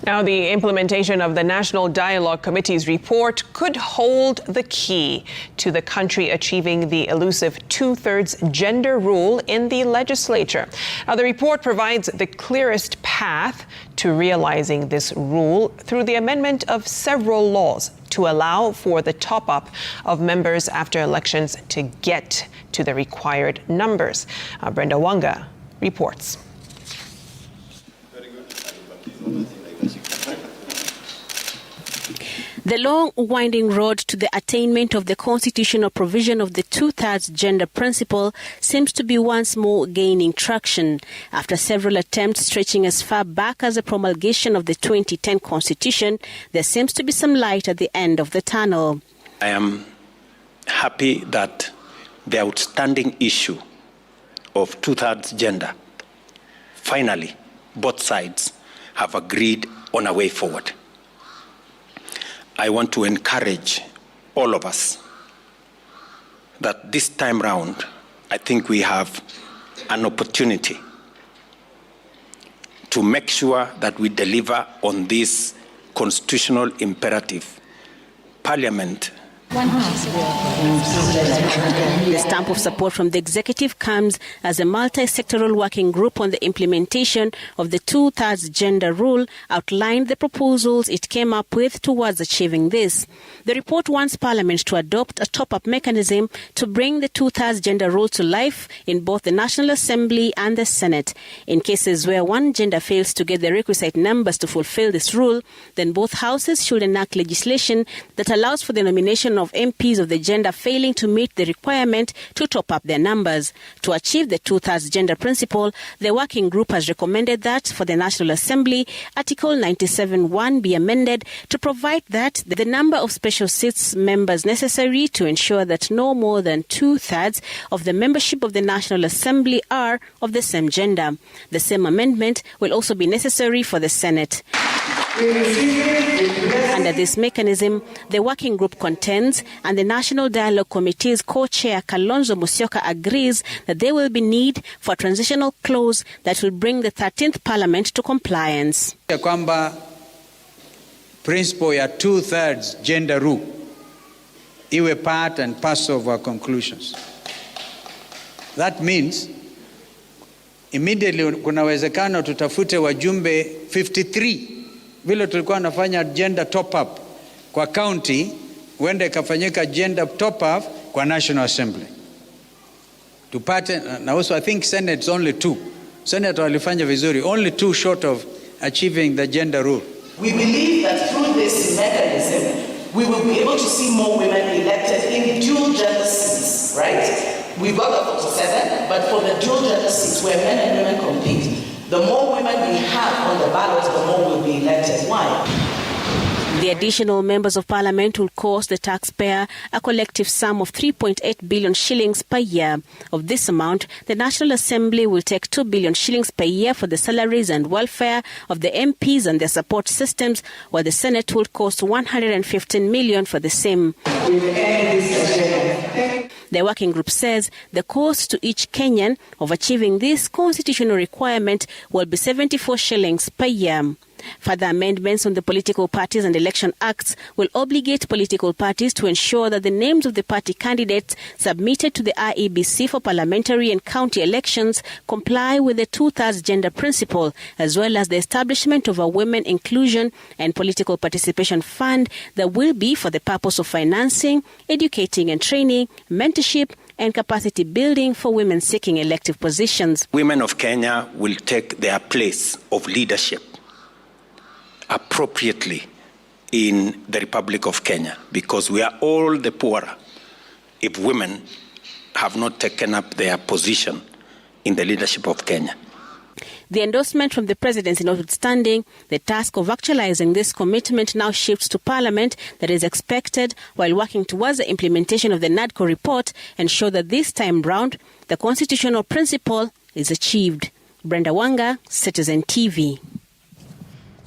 Now, the implementation of the National Dialogue Committee's report could hold the key to the country achieving the elusive two-thirds gender rule in the legislature. Now, the report provides the clearest path to realizing this rule through the amendment of several laws to allow for the top-up of members after elections to get to the required numbers. Brenda Wanga reports. The long, winding road to the attainment of the constitutional provision of the two-thirds gender principle seems to be once more gaining traction. After several attempts stretching as far back as the promulgation of the 2010 Constitution, there seems to be some light at the end of the tunnel. I am happy that the outstanding issue of two-thirds gender, finally, both sides have agreed on a way forward. I want to encourage all of us that this time round, I think we have an opportunity to make sure that we deliver on this constitutional imperative. Parliament. The stamp of support from the executive comes as a multi-sectoral working group on the implementation of the two-thirds gender rule outlined the proposals it came up with towards achieving this. The report wants Parliament to adopt a top-up mechanism to bring the two-thirds gender rule to life in both the National Assembly and the Senate. In cases where one gender fails to get the requisite numbers to fulfill this rule, then both houses should enact legislation that allows for the nomination of MPs of the gender failing to meet the requirement to top up their numbers. To achieve the two-thirds gender principle, the working group has recommended that for the National Assembly, Article 97(1) be amended to provide that the number of special seats members necessary to ensure that no more than two-thirds of the membership of the National Assembly are of the same gender. The same amendment will also be necessary for the Senate. Under this mechanism, the working group contends, and the National Dialogue Committee's co-chair Kalonzo Musyoka agrees that there will be need for a transitional clause that will bring the 13th Parliament to compliance. Kwamba principle ya two-thirds gender rule iwe part and parcel of our conclusions. That means immediately kuna uwezekano tutafute wajumbe 53 vile tulikuwa nafanya gender top up kwa county, wende kafanyika gender top up kwa National Assembly. Tupate, na also I think Senate's only 2. Senate walifanya vizuri, only 2 short of achieving the gender rule. We believe that through this mechanism, we will be able to see more women elected in dual gender seats, right? We've got the 47, but for the dual gender seats where men and women compete, the more women we have on the ballot, the more will be elected. Why? The additional members of Parliament will cost the taxpayer a collective sum of 3.8 billion shillings per year. Of this amount, the National Assembly will take 2 billion shillings per year for the salaries and welfare of the MPs and their support systems, while the Senate will cost 115 million for the same. The working group says the cost to each Kenyan of achieving this constitutional requirement will be 74 shillings per year. Further amendments on the Political Parties and Election Acts will obligate political parties to ensure that the names of the party candidates submitted to the IEBC for parliamentary and county elections comply with the two-thirds gender principle, as well as the establishment of a Women Inclusion and Political Participation Fund that will be for the purpose of financing, educating and training, mentorship, and capacity building for women seeking elective positions. Women of Kenya will take their place of leadership appropriately in the Republic of Kenya, because we are all the poorer if women have not taken up their position in the leadership of Kenya. The endorsement from the presidency notwithstanding, the task of actualizing this commitment now shifts to Parliament, that is expected, while working towards the implementation of the Nadco report, ensure that this time round the constitutional principle is achieved. Brenda Wanga, Citizen TV.